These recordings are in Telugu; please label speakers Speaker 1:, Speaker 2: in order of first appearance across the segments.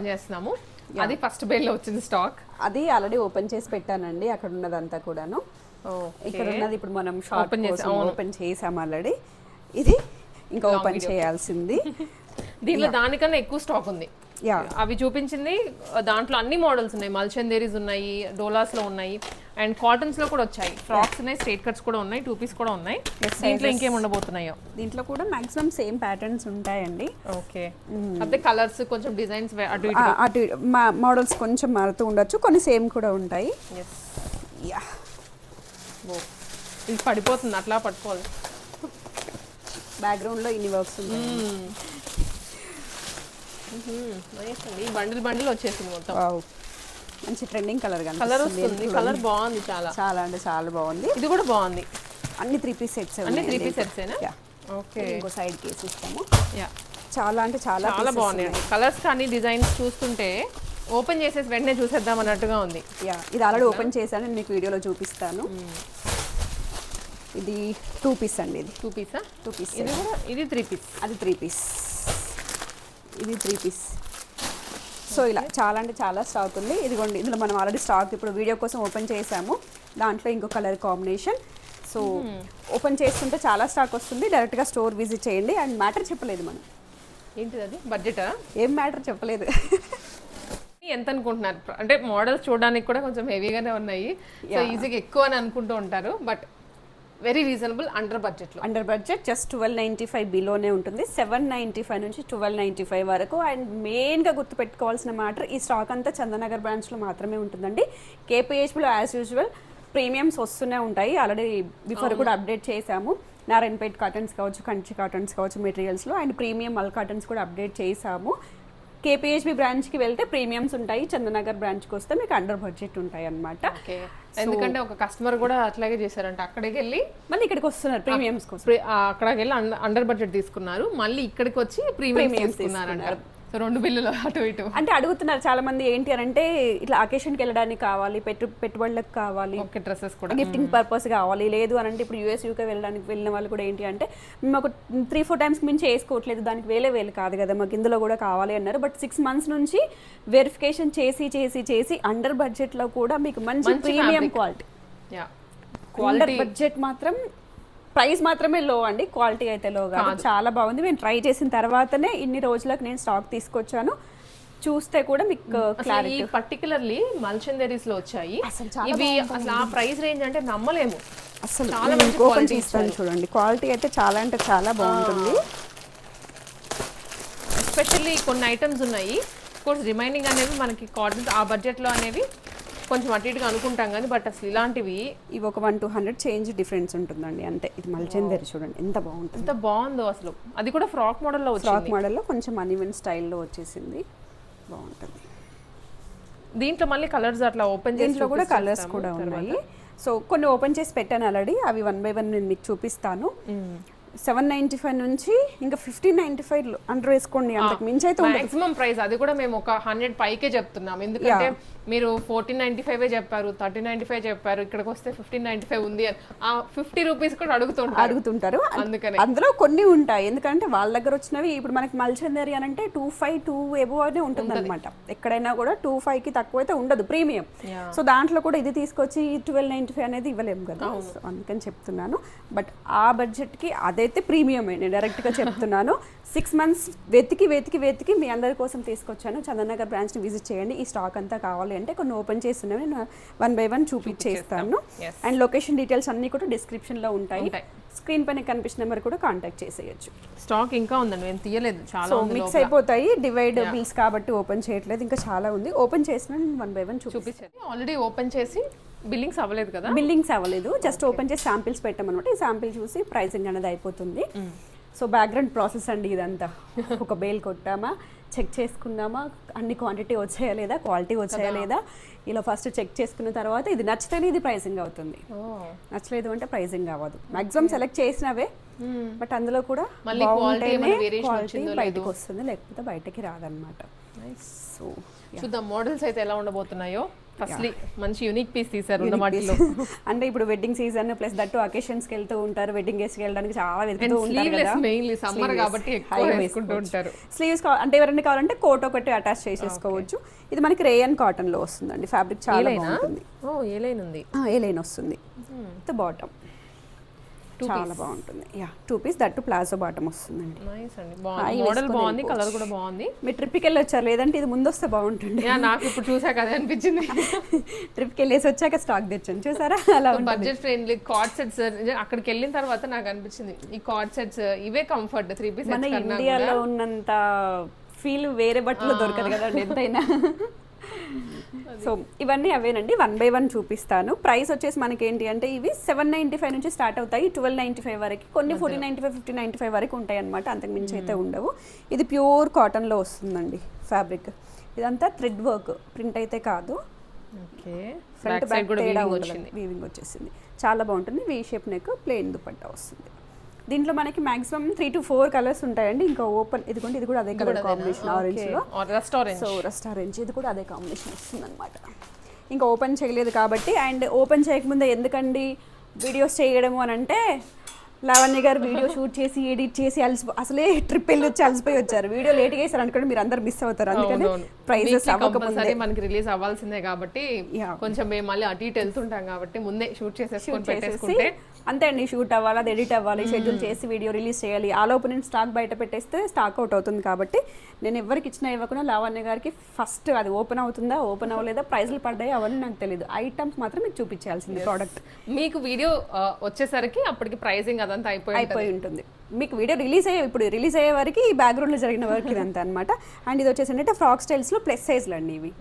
Speaker 1: ఓపెన్ చేస్తున్నాము. అది ఫస్ట్ బేల్ లో వచ్చింది స్టాక్.
Speaker 2: అది ఆల్రెడీ ఓపెన్ చేసి పెట్టానండి, అక్కడ ఉన్నదంతా కూడాను. ఇక్కడ ఉన్నది ఇప్పుడు మనం షార్ట్ ఓపెన్ చేసాం ఆల్రెడీ. ఇది ఇంకా ఓపెన్ చేయాల్సింది.
Speaker 1: దీనిలో దానికన్నా ఎక్కువ స్టాక్ ఉంది. అవి చూపించింది దాంట్లో అన్ని మోడల్స్ ఉన్నాయి. మల్చందేరీస్ ఉన్నాయి, డోలాస్ లో ఉన్నాయి, అండ్ కాటన్స్ లో కూడా వచ్చాయి. ఫ్రాక్స్ ఉన్నాయి, స్ట్రైట్ కట్స్ కూడా ఉన్నాయి, 2 పీస్ కూడా ఉన్నాయి. దీంట్లో ఇంకేం ఉండబోతున్నాయో.
Speaker 2: దీంట్లో కూడా మాక్సిమం సేమ్ ప్యాటర్న్స్ ఉంటాయండి.
Speaker 1: ఓకే, అంటే కలర్స్ కొంచెం డిజైన్స్ అటు
Speaker 2: అటు మోడల్స్ కొంచెం మారుతూ ఉండొచ్చు, కొన్ని సేమ్ కూడా ఉంటాయి.
Speaker 1: ఇది పడిపోతుంది, అట్లా పట్టుకోవాలి.
Speaker 2: బ్యాక్గ్రౌండ్ లో ఇన్ని వర్క్స్ ఉంటాయి.
Speaker 1: బండిల్ బండిల్ వచ్చేసింది మొత్తం.
Speaker 2: మంచి ట్రెండింగ్ కలర్
Speaker 1: వస్తుంది. కలర్ బాగుంది, చాలా
Speaker 2: చాలా అంటే చాలా బాగుంది.
Speaker 1: ఇది కూడా బాగుంది.
Speaker 2: అన్ని 3 పీస్ సెట్స్,
Speaker 1: అన్ని 3 పీస్ సెట్స్. ఓకే,
Speaker 2: ఇంకో సైడ్ కేసు ఇస్తాము. చాలా అంటే చాలా
Speaker 1: చాలా బాగున్నాయి కలర్స్ కానీ డిజైన్స్ చూస్తుంటే ఓపెన్ చేసేసి వెంటనే చూసేద్దాం అన్నట్టుగా ఉంది.
Speaker 2: ఇది ఆల్రెడీ ఓపెన్ చేశాను, మీకు వీడియోలో చూపిస్తాను. ఇది 2 పీస్ అండి. ఇది
Speaker 1: 2 పీసా?
Speaker 2: 2 పీస్.
Speaker 1: ఇది 3 పీస్.
Speaker 2: అది 3 పీస్. ఇది 3 పీస్. సో ఇలా చాలా అంటే చాలా స్టాక్ ఉంది. ఇదిగోండి, ఇందులో మనం ఆల్రెడీ స్టాక్ ఇప్పుడు వీడియో కోసం ఓపెన్ చేసాము. దాంట్లో ఇంకో కలర్ కాంబినేషన్. సో ఓపెన్ చేస్తుంటే చాలా స్టాక్ వస్తుంది. డైరెక్ట్గా స్టోర్ విజిట్ చేయండి. అండ్ మ్యాటర్ చెప్పలేదు మనం.
Speaker 1: ఏంటిది అది? బడ్జెటా?
Speaker 2: ఏం మ్యాటర్ చెప్పలేదు.
Speaker 1: ఎంత అనుకుంటున్నారు? అంటే మోడల్స్ చూడడానికి కూడా కొంచెం హెవీగానే ఉన్నాయి. సో ఈజీగా ఎక్కువ అని అనుకుంటూ ఉంటారు, బట్ వెరీ రీజనబుల్, అండర్ బడ్జెట్లో.
Speaker 2: అండర్ బడ్జెట్ జస్ట్ 1295 బిలోనే ఉంటుంది. 795 నుంచి 1295 వరకు. అండ్ మెయిన్గా గుర్తుపెట్టుకోవాల్సిన మ్యాటర్, ఈ స్టాక్ అంతా చందనగర్ బ్రాంచ్లో మాత్రమే ఉంటుందండి. కేపీహెచ్బిలో యాజ్ యూజువల్ ప్రీమియమ్స్ వస్తూనే ఉంటాయి. ఆల్రెడీ బిఫోర్ కూడా అప్డేట్ చేశాము. నారాయణపేట్ కాటన్స్ కావచ్చు, కంచి కాటన్స్ కావచ్చు మెటీరియల్స్లో, అండ్ ప్రీమియం మల్ కాటన్స్ కూడా అప్డేట్ చేసాము. కేపీహెచ్బి బ్రాంచ్కి వెళ్తే ప్రీమియమ్స్ ఉంటాయి, చందనగర్ బ్రాంచ్కి వస్తే మీకు అండర్ బడ్జెట్ ఉంటాయి అన్నమాట.
Speaker 1: ఎందుకంటే ఒక కస్టమర్ కూడా అట్లాగే చేశారంట, అక్కడికి వెళ్ళి
Speaker 2: మళ్ళీ ఇక్కడికి వస్తున్నారు ప్రీమియమ్స్ కోసం.
Speaker 1: అక్కడికి వెళ్ళి అండర్ బడ్జెట్ తీసుకున్నారు, మళ్ళీ ఇక్కడికి వచ్చి ప్రీమియం తీసుకున్నారంట. సో 2 బిల్లులు అటు ఇటు.
Speaker 2: అంటే అడుగుతున్నారు చాలా మంది, ఏంటి అని అంటే ఇట్లా అకేషన్కి వెళ్ళడానికి కావాలి, పెట్టుబడులకు కావాలి,
Speaker 1: డ్రెస్సెస్ కూడా
Speaker 2: గిఫ్టింగ్ పర్పస్ కావాలి. లేదు అని అంటే ఇప్పుడు యూఎస్ యూకే వెళ్ళిన వాళ్ళు కూడా ఏంటి అంటే మేము ఒక 3-4 టైమ్స్ మించి వేసుకోవట్లేదు, దానికి వేలు కాదు కదా, మాకు ఇందులో కూడా కావాలి అన్నారు. బట్ 6 months నుంచి వెరిఫికేషన్ చేసి అండర్ బడ్జెట్లో కూడా మీకు మంచి ప్రీమియం క్వాలిటీ. అండర్ బడ్జెట్ మాత్రం ప్రైస్ మాత్రమే లో అండి, క్వాలిటీ అయితే లో కాదు. చాలా బాగుంది. మేము ట్రై చేసిన తర్వాతనే ఇన్ని రోజులకు నేను స్టాక్ తీసుకొచ్చాను. చూస్తే కూడా మీకు క్లారిటీ.
Speaker 1: పర్టికులర్లీ మల్చందేరీస్ లో వచ్చాయి ఇవి. అసలు ఆ ప్రైస్ రేంజ్ అంటే నమ్మలేము
Speaker 2: అసలు. ఓపెన్ చేస్తాను చూడండి, క్వాలిటీ అయితే చాలా అంటే చాలా బాగుంటుంది.
Speaker 1: ఎస్పెషల్లీ కొన్ని ఐటమ్స్ ఉన్నాయి, కోర్స్ రిమైనింగ్ అనేవి మనకి కాటన్ ఆ బడ్జెట్ లో అనేవి కొంచెం అటు ఇటుగా అనుకుంటాం కానీ, బట్ అసలు ఇలాంటివి
Speaker 2: ఇవి ఒక 100-200 చేంజ్ డిఫరెన్స్ ఉంటుందండి అంతే. ఇది మల్చందేరి చూడండి ఎంత బాగుంటుంది,
Speaker 1: ఎంత బాగుందో అసలు. అది కూడా ఫ్రాక్ మోడల్లో వచ్చింది.
Speaker 2: ఫ్రాక్ మోడల్లో కొంచెం అన్ఈవెన్ స్టైల్లో వచ్చేసింది, బాగుంటుంది.
Speaker 1: దీంట్లో మళ్ళీ కలర్స్ అట్లా ఓపెన్
Speaker 2: దీంట్లో కూడా కలర్స్ కూడా ఉన్నాయి. సో కొన్ని ఓపెన్ చేసి పెట్టాను ఆల్రెడీ, అవి 1 by 1 నేను మీకు చూపిస్తాను. 795 నుంచి ఇంకా 1595 అండర్ వేసుకోండి, అంతకు మించి అయితే
Speaker 1: మాక్సిమం ప్రైస్. అది కూడా మేము ఒక 100 పైకే చెప్తున్నాం, ఎందుకంటే మీరు 1495 చెప్పారు, 1395 చెప్పారు, ఇక్కడికి వస్తే 1595 ఉంది అని ఆ 50 రూపీస్ కూడా అడుగుతుంటారు. అందుకని అందులో
Speaker 2: కొన్ని ఉంటాయి, ఎందుకంటే వాళ్ళ దగ్గర వచ్చినవి ఇప్పుడు మనకి మల్చందేరి అని అంటే 25 ఎబో అనే ఉంటుంది అనమాట. ఎక్కడైనా కూడా 25కి తక్కువ అయితే ఉండదు ప్రీమియం. సో దాంట్లో కూడా ఇది తీసుకొచ్చి 1295 అనేది ఇవ్వలేము కదా, సో అందుకని చెప్తున్నాను. బట్ ఆ బడ్జెట్కి అదైతే ప్రీమియం నేను డైరెక్ట్గా చెప్తున్నాను. 6 months వెతికి మీ అందరి కోసం తీసుకొచ్చాను. చందనగర్ బ్రాంచ్ని విజిట్ చేయండి. ఈ స్టాక్ అంతా కావాలి అంటే కొన్ని ఓపెన్ చేస్తున్నాను, నేను 1 by 1 చూపించేస్తాను. అండ్ లొకేషన్ డీటెయిల్స్ అన్నీ కూడా డిస్క్రిప్షన్లో ఉంటాయి. స్క్రీన్ పైన కనిపించిన నెంబర్ కూడా కాంటాక్ట్ చేసేయచ్చు.
Speaker 1: స్టాక్ ఇంకా ఉందండి, నేను తీయలేదు, చాలా
Speaker 2: మిక్స్ అయిపోతాయి, డివైడ్ బిల్స్ కాబట్టి ఓపెన్ చేయట్లేదు. ఇంకా చాలా ఉంది, ఓపెన్ చేసిన 1 by 1 చూపించాను.
Speaker 1: ఆల్రెడీ ఓపెన్ చేసి బిల్లింగ్స్ అవ్వలేదు కదా?
Speaker 2: బిల్లింగ్స్ అవ్వలేదు, జస్ట్ ఓపెన్ చేసి శాంపిల్స్ పెట్టామన్నమాట. ఈ శాంపిల్ చూసి ప్రైసింగ్ అనేది అయిపోతుంది. సో బ్యాక్గ్రౌండ్ ప్రాసెస్ అండి ఇదంతా. ఒక బేల్ కొట్టామా, చెక్ చేసుకుందామా, అన్ని క్వాంటిటీ వచ్చాయా లేదా, క్వాలిటీ వచ్చాయా లేదా, ఇలా ఫస్ట్ చెక్ చేసుకున్న తర్వాత ఇది నచ్చితేనే ఇది ప్రైసింగ్ అవుతుంది, నచ్చలేదు అంటే ప్రైసింగ్ అవ్వదు. మాక్సిమం సెలెక్ట్ చేసినవే, బట్ అందులో కూడా క్వాలిటీ బయటకు వస్తుంది, లేకపోతే బయటకి రాదనమాట.
Speaker 1: సో చూద్దాం మోడల్స్ అయితే ఎలా ఉండబోతున్నాయో. ఫస్ట్లీ మంచి యూనిక్ పీస్ తీసారు ఉన్న వాటిలో.
Speaker 2: అంటే ఇప్పుడు wedding season plus that occasions కి వెళ్తూ ఉంటారు, వెడ్డింగ్ గెస్ట్ వెళ్ళడానికి చాలా వెతుకుతూ ఉంటారు కదా.
Speaker 1: మెయిన్లీ సమ్మర్ కాబట్టి ఎక్కువ వేసుకుంటూ ఉంటారు.
Speaker 2: స్లీవ్స్ అంటే ఎవరైనా కావాలంటే కోట్ ఒకటి అటాచ్ చేసేసుకోవచ్చు. ఇది మనకి రేయన్ కాటన్ లో వస్తుందండి, ఫ్యాబ్రిక్ చాలా బాగుంటుంది.
Speaker 1: ఏ లైన్ ఉంది,
Speaker 2: ఏ లైన్ వస్తుంది, బాటమ్ చాలా బాగుంటుంది. Yeah 2 piece that palazzo bottom వస్తుందండి.
Speaker 1: నైస్ అండి, బాగుంది, మోడల్ బాగుంది, కలర్ కూడా బాగుంది.
Speaker 2: మీరు ట్రిప్కి వెళ్ళి వచ్చారు, లేదంటే ఇది ముందు వస్తే బాగుంటుంది.
Speaker 1: నాకు ఇప్పుడు చూసాక అదే అనిపించింది.
Speaker 2: ట్రిప్కి వెళ్ళేసి వచ్చాక స్టాక్ తెచ్చాను చూసారా, అలా
Speaker 1: బడ్జెట్ ఫ్రెండ్లీ కార్డ్ సెట్స్. అక్కడికి వెళ్ళిన తర్వాత నాకు అనిపించింది ఈ కార్డ్ సెట్స్ ఇవే కంఫర్ట్. 3 పీస్
Speaker 2: మన ఇండియాలో ఉన్నంత ఫీల్ వేరే బట్టలు దొరకదు కదండి ఎంతైనా. సో ఇవన్నీ అవేనండి, 1 by 1 చూపిస్తాను. ప్రైస్ వచ్చేసి మనకి ఏంటి అంటే ఇవి 795 నుంచి స్టార్ట్ అవుతాయి, 1295 వరకు, కొన్ని 1495 1595 వరకు ఉంటాయి అనమాట, అంతకు మించి అయితే ఉండవు. ఇది ప్యూర్ కాటన్లో వస్తుందండి ఫ్యాబ్రిక్. ఇదంతా థ్రెడ్ వర్క్, ప్రింట్ అయితే కాదు. ఫ్రంట్ బ్యాక్ తేడా ఉంటుంది, వీవింగ్ వచ్చేసింది, చాలా బాగుంటుంది. V shape neck, plain dupatta వస్తుంది. దీంట్లో మనకి మాక్సిమం 3 to 4 కలర్స్ ఉంటాయండి. ఇంకా ఓపెన్ ఇదిగోండి, ఇది కూడా అదే కలర్ కాంబినేషన్, ఆరెంజ్ లో సో రస్ట్ ఆరెంజ్, ఇది కూడా అదే కాంబినేషన్ వస్తుంది అనమాట. ఇంకా ఓపెన్ చేయలేదు కాబట్టి. అండ్ ఓపెన్ చేయకముందే ఎందుకండి వీడియోస్ చేయడము అని అంటే, లావణ్య గారు వీడియో షూట్ చేసి ఎడిట్ చేసి అసలే ట్రిప్ వెళ్ళి వచ్చి అలసిపోయి వచ్చారు, వీడియో లేట్గా వేసారు అనుకోండి మీరు అందరు మిస్ అవుతారు. అందుకని ప్రైజెస్
Speaker 1: అవ్వకముందే మనకి రిలీజ్ అవ్వాల్సిందే కాబట్టి కొంచెం మేము మళ్ళీ అటు ఇటు వెళ్తుంటాం కాబట్టి ముందే షూట్ చేసేసుకొని పెట్టేసుకుంటే
Speaker 2: అంతే అండి. షూట్ అవ్వాలి, అది ఎడిట్ అవ్వాలి, షెడ్యూల్ చేసి వీడియో రిలీజ్ చేయాలి. ఆ లోపు నేను స్టాక్ బయట పెట్టేస్తే స్టాక్ అవుట్ అవుతుంది. కాబట్టి నేను ఎవరికి ఇచ్చినా ఇవ్వకుండా లావణ్య గారికి ఫస్ట్ అది ఓపెన్ అవుతుందా ఓపెన్ అవ్వలేదా, ప్రైజ్లు పడ్డాయి అవన్నీ నాకు తెలియదు, ఐటమ్స్ మాత్రం మీకు చూపించాల్సింది ప్రోడక్ట్.
Speaker 1: మీకు వీడియో వచ్చేసరికి అప్పటికి ప్రైజింగ్ అదంతా అయిపోయి
Speaker 2: ఉంటుంది. మీకు వీడియో ఇప్పుడు రిలీజ్ అయ్యే వరకు ఈ బ్యాక్గ్రౌండ్లో జరిగిన వర్క్ ఇదంతా అనమాట. అండ్ ఇది వచ్చేసి ఏంటంటే ఫ్రాక్ స్టైల్స్లో ప్లస్ సైజ్లు అండి ఇవి.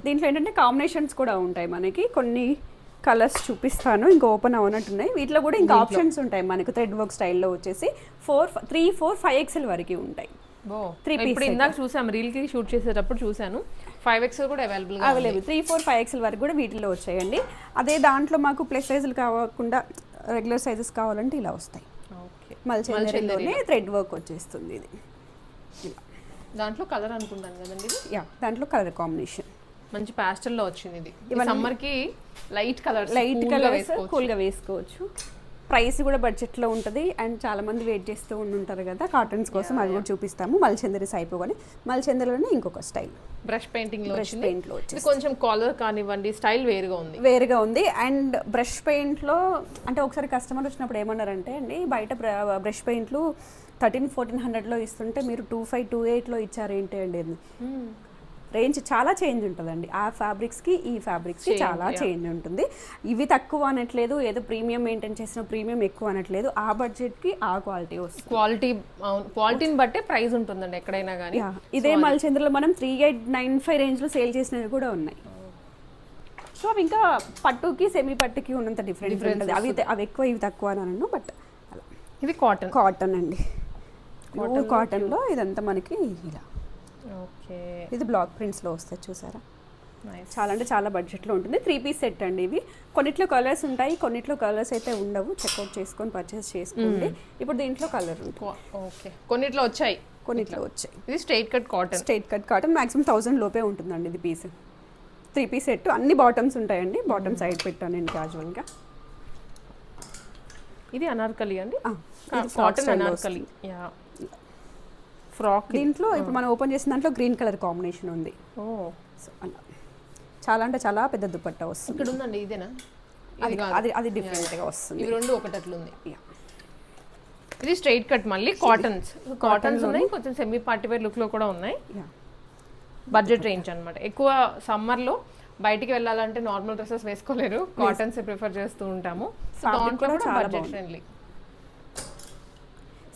Speaker 2: దీంట్లో ఏంటంటే కాంబినేషన్స్ కూడా ఉంటాయి మనకి, కొన్ని కలర్స్ చూపిస్తాను, ఇంకా ఓపెన్ అవనట్టున్నాయి. వీటిలో కూడా ఇంకా ఆప్షన్స్ ఉంటాయి మనకు. థ్రెడ్ వర్క్ స్టైల్లో వచ్చేసి 3, 4, 5XL వరకు ఉంటాయి.
Speaker 1: 3 పీస్ ఇందాక చూసాం, రీల్ కి షూట్ చేసేటప్పుడు చూసాను. 5XL కూడా అవైలబుల్ 3, 4, 5XL వరకు కూడా వీటిలో వచ్చాయండి. అదే దాంట్లో మాకు ప్లస్ సైజులు కాకుండా రెగ్యులర్ సైజెస్ కావాలంటే ఇలా వస్తాయి. మల్చేలోనే థ్రెడ్ వర్క్ వచ్చేస్తుంది. ఇది దాంట్లో కలర్ అనుకుంటాను కదండి.
Speaker 2: యా దాంట్లో కలర్ కాంబినేషన్
Speaker 1: మంచి పాస్టల్ లో వచ్చింది. ఇది సమ్మర్ కి లైట్ కలర్స్
Speaker 2: కూల్ గా వేసుకోవచ్చు. ప్రైస్ కూడా బడ్జెట్ లో ఉంటుంది. అండ్ చాలా మంది వెయిట్ చేస్తూ ఉంటారు కదా కాటన్స్ కోసం, అది కూడా చూపిస్తాము. మల్చందరీస్ అయిపోగానే మల్చందరిలోనే ఇంకొక స్టైల్
Speaker 1: బ్రష్ పెయింటింగ్ లో వచ్చింది. కొంచెం కాలర్ కానివ్వండి స్టైల్ వేరుగా ఉంది.
Speaker 2: అండ్ బ్రష్ పెయింట్ లో అంటే ఒకసారి కస్టమర్ వచ్చినప్పుడు ఏమన్నారంటే అండి, బయట బ్రష్ పెయింట్లు 1300-1400 లో ఇస్తుంటే మీరు 2500-2800 లో ఇచ్చారేంటి అండి. రేంజ్ చాలా చేంజ్ ఉంటుందండి. ఆ ఫ్యాబ్రిక్స్కి ఈ ఫ్యాబ్రిక్స్కి చాలా చేంజ్ ఉంటుంది. ఇవి తక్కువ అనట్లేదు, ఏదో ప్రీమియం మెయింటైన్ చేసిన ప్రీమియం ఎక్కువ అనట్లేదు. ఆ బడ్జెట్కి ఆ క్వాలిటీ వస్తుంది.
Speaker 1: క్వాలిటీని బట్టే ప్రైస్ ఉంటుందండి ఎక్కడైనా కానీ.
Speaker 2: ఇదే మల్చంద్రలో మనం 3895 రేంజ్లో సేల్ చేసినవి కూడా ఉన్నాయి. సో అవి ఇంకా పట్టుకి సెమీ పట్టుకి ఉన్నంత డిఫరెంట్ ఉంటుంది. అవి ఎక్కువ ఇవి తక్కువ అని అన్నాను. బట్ అలా
Speaker 1: ఇది
Speaker 2: కాటన్ అండి, కాటన్లో ఇదంతా మనకి ఇలా. ఇది బ్లాక్ ప్రింట్స్లో వస్తుంది చూసారా, చాలా అంటే చాలా బడ్జెట్లో ఉంటుంది. 3 పీస్ సెట్ అండి ఇవి. కొన్నిట్లో కలర్స్ ఉంటాయి, కొన్నిట్లో కలర్స్ అయితే ఉండవు. చెక్అవుట్ చేసుకొని పర్చేస్ చేసుకోండి. ఇప్పుడు దీంట్లో కలర్
Speaker 1: ఉంటుంది, కొన్నిట్లో వచ్చాయి. ఇది స్ట్రైట్ కట్
Speaker 2: కాటన్ మాక్సిమం 1000 లోపే ఉంటుందండి ఇది పీస్. 3 పీస్ సెట్, అన్ని బాటమ్స్ ఉంటాయండి. బాటమ్ సైడ్ పెట్టాను నేను క్యాజువల్గా.
Speaker 1: ఇది అనార్కలి అండి, కాటన్ అనార్కలి ఫ్రాక్.
Speaker 2: దీంట్లో ఇప్పుడు మనం ఓపెన్ చేసిన దాంట్లో గ్రీన్ కలర్ కాంబినేషన్ ఉంది. సో అలా చాలా అంటే చాలా పెద్ద దుపట్టా వస్తుంది.
Speaker 1: ఇక్కడ ఉందండి, ఇదేనా?
Speaker 2: అది డిఫరెంట్గా వస్తుంది.
Speaker 1: ఇవి రెండు ఒకటట్లుంది. ఇది స్ట్రైట్ కట్, మళ్ళీ కాటన్స్ ఉన్నాయి, కొంచెం సెమీ పార్టీ వేర్ లుక్ లో కూడా ఉన్నాయి. బడ్జెట్ రేంజ్ అన్నమాట. ఎక్కువ సమ్మర్ లో బయటికి వెళ్ళాలంటే నార్మల్ డ్రెస్సెస్ వేసుకోలేరు, కాటన్స్ ప్రిఫర్ చేస్తూ ఉంటాము. Budget friendly.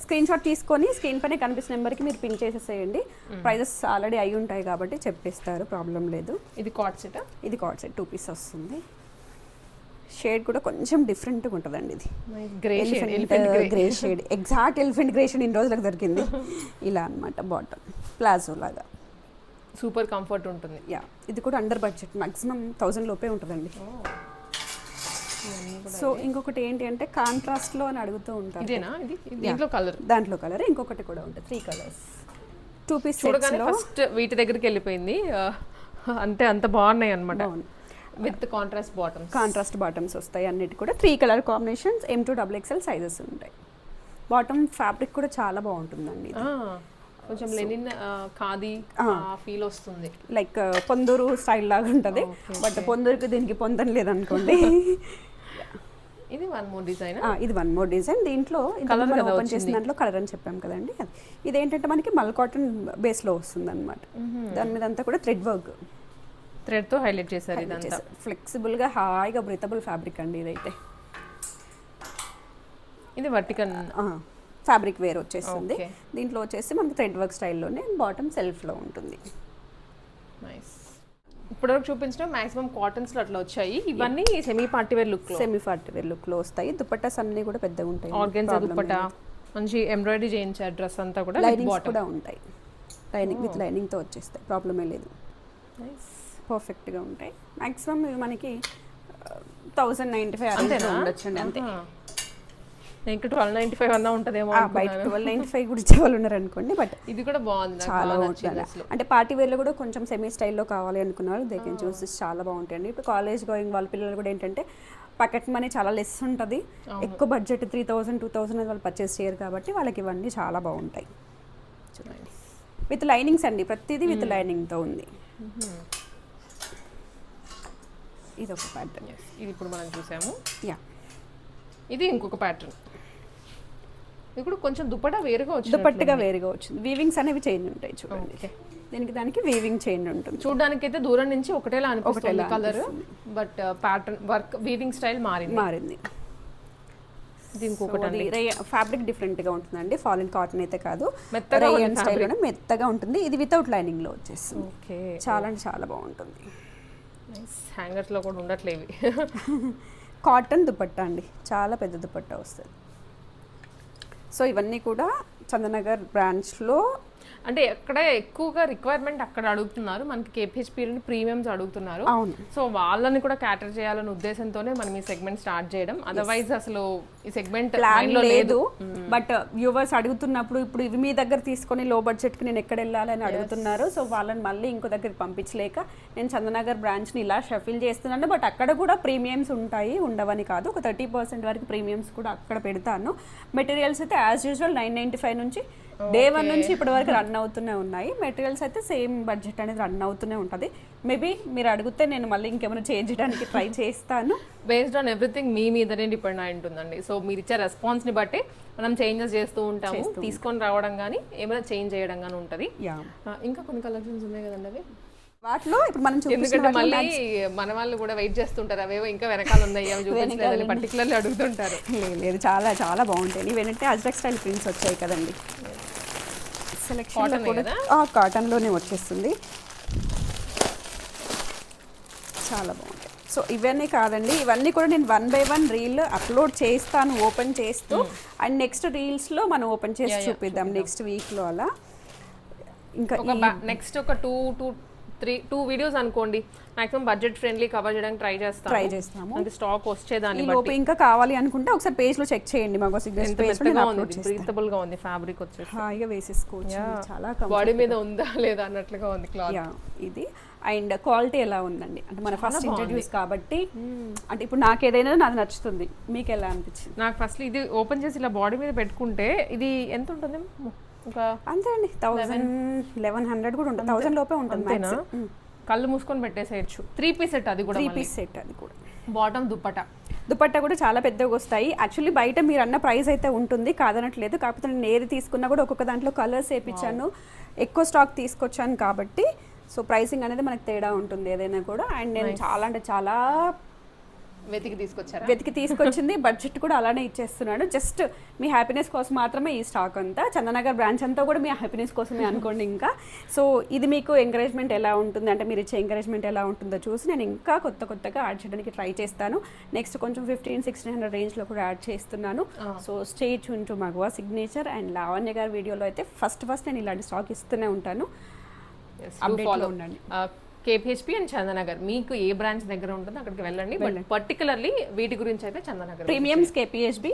Speaker 2: స్క్రీన్ షాట్ తీసుకొని స్క్రీన్ పైన కనిపిస్తున్న నెంబర్కి మీరు పిన్ చేసేసేయండి. ప్రైజెస్ ఆల్రెడీ అయి ఉంటాయి కాబట్టి చెప్పేస్తారు, ప్రాబ్లం లేదు.
Speaker 1: ఇది కార్డ్ సెట్,
Speaker 2: 2 పీస్ వస్తుంది. షేడ్ కూడా కొంచెం డిఫరెంట్గా ఉంటుందండి. ఇది grey shade, exact elephant grey shade ఇన్ని రోజులకు దొరికింది. ఇలా అనమాట, బాటమ్ ప్లాజో లాగా
Speaker 1: సూపర్ కంఫర్ట్ ఉంటుంది.
Speaker 2: ఇది కూడా అండర్ బడ్జెట్, మాక్సిమం 1000 లోపే ఉంటుందండి. సో ఇంకొకటి ఏంటి అంటే కాంట్రాస్ట్ లో అని అడుగుతూ ఉంటారు. దాంట్లో కలర్ ఇంకొకటి కూడా ఉంటుంది. 3 కలర్స్ 2 పీస్
Speaker 1: ఫస్ట్ వీటి దగ్గరికి వెళ్ళిపోయింది. అంతే, అంత బాగున్నాయి అనమాట. విత్
Speaker 2: కాంట్రాస్ట్ బాటమ్స్ వస్తాయి అన్నిటి కూడా 3 colour combinations M2 XXL sizes ఉంటాయి. బాటమ్ ఫ్యాబ్రిక్ కూడా చాలా బాగుంటుందండి ఇది.
Speaker 1: కొంచెం లెనిన్ ఖాదీ ఫీల్ వస్తుంది,
Speaker 2: లైక్ పొందూరు స్టైల్ లాగా ఉంటుంది. బట్ పొందూరుకి దీనికి పొందం లేదనుకోండి.
Speaker 1: ఇది వన్ మోర్ డిజైన్.
Speaker 2: ఇది వన్ మోర్ డిజైన్. దీంట్లో ఓపెన్ చేసిన దాంట్లో కలర్ అని చెప్పాం కదండి. ఇదేంటంటే మనకి మల్ కాటన్ బేస్ లో వస్తుంది అనమాట. దాని మీద అంతా కూడా థ్రెడ్
Speaker 1: తో హైలైట్ చేశారు. ఇదంతా
Speaker 2: ఫ్లెక్సిబుల్ గా హాయిగా బ్రీతబుల్ ఫ్యాబ్రిక్ అండి ఇదైతే. ఇది
Speaker 1: వర్టికల్
Speaker 2: ఫ్యాబ్రిక్ వేర్ వచ్చేస్తుంది. దీంట్లో వచ్చేసి మనకి థ్రెడ్ వర్క్ స్టైల్లోనే బాటమ్ సెల్ఫ్లో ఉంటుంది.
Speaker 1: నైస్. ఇప్పటివరకు చూపించిన మాక్సిమం కాటన్స్లో అట్లా వచ్చాయి. ఇవన్నీ సెమీ పార్టీ వేర్ లుక్లో వస్తాయి. దుపట్టాస్ అన్నీ కూడా పెద్దగా ఉంటాయి. ఆర్గెన్జా దుపట్టా, మంచి ఎంబ్రాయిడరీ చేయించారు. డ్రెస్ అంతా కూడా
Speaker 2: లైనింగ్స్ కూడా ఉంటాయి. విత్ లైనింగ్తో వచ్చేస్తాయి, ప్రాబ్లమే లేదు. పర్ఫెక్ట్గా ఉంటాయి. మాక్సిమం ఇవి మనకి 1095 ఉండొచ్చండి అంతే.
Speaker 1: ఇంకా 1295 అన్నా ఉంటుందేమో.
Speaker 2: బయట 1295 కూడా ఇచ్చేవాళ్ళు ఉన్నారు అనుకోండి. బట్
Speaker 1: ఇది కూడా బాగుంది,
Speaker 2: చాలా బాగుంటుంది. అంటే పార్టీ వేర్లో కూడా కొంచెం సెమీ స్టైల్లో కావాలి అనుకున్న వాళ్ళు దే కెన్ చూసి చాలా బాగుంటాయండి. ఇప్పుడు కాలేజ్ గోయింగ్ వాళ్ళ పిల్లలు కూడా ఏంటంటే పాకెట్ మనీ చాలా లెస్ ఉంటుంది. ఎక్కువ బడ్జెట్ 3000 2000 వాళ్ళు పర్చేస్ చేయరు కాబట్టి వాళ్ళకి ఇవన్నీ చాలా బాగుంటాయి. విత్ లైనింగ్స్ అండి, ప్రతిదీ విత్ లైనింగ్తో ఉంది. ఇది ఒక ప్యాటర్న్.
Speaker 1: ఇది ఇప్పుడు మనం చూసాము.
Speaker 2: యా,
Speaker 1: ఇది ఇంకొక ప్యాటర్న్. ఇప్పుడు కొంచెం దుపట్టా వేరుగా
Speaker 2: వచ్చింది. వీవింగ్స్ అనేవి చేంజ్ ఉంటాయి చూడండి. దీనికి దానికి వీవింగ్ చేంజ్ ఉంటుంది.
Speaker 1: చూడడానికి అయితే దూరం నుంచి ఒకటేలా అనిపిస్తుంది colour, but pattern work weaving style మారింది. దీనికి
Speaker 2: ఫ్యాబ్రిక్ డిఫరెంట్ గా ఉంటుందండి. ఫాలిన్ కాటన్ అయితే కాదు, రేయన్ స్టైల్ మెత్తగా ఉంటుంది. ఇది వితౌట్ లైనింగ్ లో వచ్చేస్తుంది. చాలా అంటే చాలా బాగుంటుంది.
Speaker 1: హ్యాంగర్స్ లో కూడా ఉండట్లేవి.
Speaker 2: కాటన్ దుపట్టా అండి, చాలా పెద్ద దుపట్టా వస్తుంది. సో ఇవన్నీ కూడా చందనగర్ బ్రాంచ్లో
Speaker 1: అంటే ఎక్కడ ఎక్కువగా రిక్వైర్మెంట్ అక్కడ అడుగుతున్నారు. మనకి కేపీహెచ్పీ ప్రీమియమ్స్ అడుగుతున్నారు.
Speaker 2: అవును,
Speaker 1: సో వాళ్ళని కూడా క్యాటర్ చేయాలనే ఉద్దేశంతోనే మనం ఈ సెగ్మెంట్ స్టార్ట్ చేయడం. అదర్వైజ్ అసలు ఈ సెగ్మెంట్
Speaker 2: ప్లాన్ లేదు. బట్ వ్యూవర్స్ అడుగుతున్నప్పుడు ఇప్పుడు ఇవి మీ దగ్గర తీసుకొని లో బడ్జెట్ కి నేను ఎక్కడ వెళ్ళాలని అడుగుతున్నారు. సో వాళ్ళని మళ్ళీ ఇంకో దగ్గరికి పంపించలేక నేను చందనగర్ బ్రాంచ్ని ఇలా షఫిల్ చేస్తున్నాను. బట్ అక్కడ కూడా ప్రీమియమ్స్ ఉంటాయి, ఉండవని కాదు. ఒక 30% వరకు ప్రీమియమ్స్ కూడా అక్కడ పెడతాను. మెటీరియల్స్ అయితే యాజ్ యూజువల్ 995 నుంచి డే 1 నుంచి ఇప్పటి వరకు రన్ అవుతూనే ఉన్నాయి. మెటీరియల్స్ అయితే సేమ్ బడ్జెట్ అనేది రన్ అవుతూనే ఉంటుంది. మేబీ మీరు అడిగితే నేను మళ్ళీ ఇంకేమైనా చేంజ్ చేయడానికి ట్రై చేస్తాను.
Speaker 1: బేస్డ్ ఆన్ ఎవ్రీథింగ్ మీ మీదనే డిపెండ్ అయి ఉంటుందండి. సో మీరు ఇచ్చే రెస్పాన్స్ని బట్టి మనం చేంజెస్ చేస్తూ ఉంటాము. తీసుకొని రావడం కానీ ఏమైనా చేంజ్ చేయడం కానీ ఉంటుంది. ఇంకా కొన్ని కలెక్షన్స్ ఉన్నాయి కదండి అవి.
Speaker 2: వాటిలో ఇప్పుడు మనం
Speaker 1: ఎందుకంటే మళ్ళీ మన వాళ్ళు కూడా వెయిట్ చేస్తుంటారు, అవేవో ఇంకా వెనకాల ఉన్నాయి అవి చూపించలేదు పర్టికులర్లీ అడుగుతుంటారు.
Speaker 2: లేదు, చాలా చాలా బాగుంటాయి. ఇవేంటంటే అజ్రక్ స్టైల్ ప్రింట్స్ వచ్చాయి కదండి. సెలెక్షన్ కాటన్లోనే వచ్చేస్తుంది. చాలా బాగుంటాయి. సో ఇవన్నీ కాదండి, ఇవన్నీ కూడా నేను 1 by 1 రీల్ అప్లోడ్ చేస్తాను ఓపెన్ చేస్తూ. అండ్ నెక్స్ట్ రీల్స్లో మనం ఓపెన్ చేసి చూపిద్దాం నెక్స్ట్ వీక్లో అలా. ఇంకా
Speaker 1: నెక్స్ట్ ఒక 2 వీడియోస్ అనుకోండి, మాక్సిమం బడ్జెట్ ఫ్రెండ్లీ కవర్ చేయడానికి ట్రై చేస్తాము. అంటే స్టాక్ వచ్చేదాన్ని
Speaker 2: బట్టి ఇంకా కావాలి అనుకుంటే ఒకసారి పేజ్ లో చెక్ చేయండి. మాకు
Speaker 1: బ్రీతబుల్ గా ఉంది, ఫ్యాబ్రిక్ వచ్చేసి
Speaker 2: హాయిగా వేసేసుకోవచ్చు. చాలా
Speaker 1: బాడీ మీద ఉందా లేదా అన్నట్లుగా ఉంది క్లాత్
Speaker 2: ఇది. అండ్ క్వాలిటీ ఎలా ఉందండి అంటే మన ఫస్ట్ ఇంట్రడ్యూస్ కాబట్టి అంటే ఇప్పుడు నాకు ఏదైనా నాకు నచ్చుతుంది. మీకు ఎలా అనిపించింది?
Speaker 1: నాకు ఫస్ట్ ఇది ఓపెన్ చేసి ఇలా బాడీ మీద పెట్టుకుంటే ఇది ఎంత ఉంటుంది?
Speaker 2: అంతే అండి, 1100 కూడా ఉంటుంది, 1000 లోపే ఉంటుంది.
Speaker 1: కళ్ళు మూసుకొని పెట్టేసేయచ్చు. 3 పీస్ సెట్, అది కూడా
Speaker 2: 3 పీస్ సెట్. అది కూడా
Speaker 1: బాటమ్ దుపట్టా
Speaker 2: కూడా చాలా పెద్దగా వస్తాయి. యాక్చువల్లీ బయట మీరు అన్న ప్రైస్ అయితే ఉంటుంది, కాదనట్లేదు. కాకపోతే నేను ఏది తీసుకున్నా కూడా ఒక్కొక్క దాంట్లో కలర్స్ వేయించాను, ఎక్కువ స్టాక్ తీసుకొచ్చాను కాబట్టి సో ప్రైసింగ్ అనేది మనకు తేడా ఉంటుంది ఏదైనా కూడా. అండ్ నేను చాలా అంటే చాలా వెతికి తీసుకొచ్చింది. బడ్జెట్ కూడా అలానే ఇచ్చేస్తున్నాడు. జస్ట్ మీ హ్యాపీనెస్ కోసం మాత్రమే ఈ స్టాక్ అంతా. చందనగర్ బ్రాంచ్ అంతా కూడా మీ హ్యాపీనెస్ కోసమే అనుకోండి. ఇంకా సో ఇది మీకు ఎంకరేజ్మెంట్ ఎలా ఉంటుంది అంటే మీరు ఇచ్చే ఎంకరేజ్మెంట్ ఎలా ఉంటుందో చూసి నేను ఇంకా కొత్తగా యాడ్ చేయడానికి ట్రై చేస్తాను. నెక్స్ట్ కొంచెం 1500-1600 రేంజ్లో కూడా యాడ్ చేస్తున్నాను. సో స్టే ట్యూన్ టు మగవా సిగ్నేచర్. అండ్ లావణ్య గారి వీడియోలో అయితే ఫస్ట్ నేను ఇలాంటి స్టాక్ ఇస్తూనే ఉంటాను.
Speaker 1: ఫాలో ఉండండి. కేపీహెచ్పీ అండ్ చందనగర్ మీకు ఏ బ్రాంచ్ దగ్గర ఉంటుందో అక్కడికి వెళ్ళండి. బట్ పర్టికులర్లీ వీటి గురించి అయితే Chandanagar
Speaker 2: premiums KPHB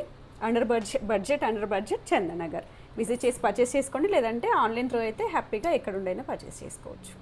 Speaker 2: under budget Chandanagar visit చేసి పర్చేస్ చేసుకోండి. లేదంటే ఆన్లైన్ త్రూ అయితే హ్యాపీగా ఎక్కడుండైనా పర్చేస్ చేసుకోవచ్చు.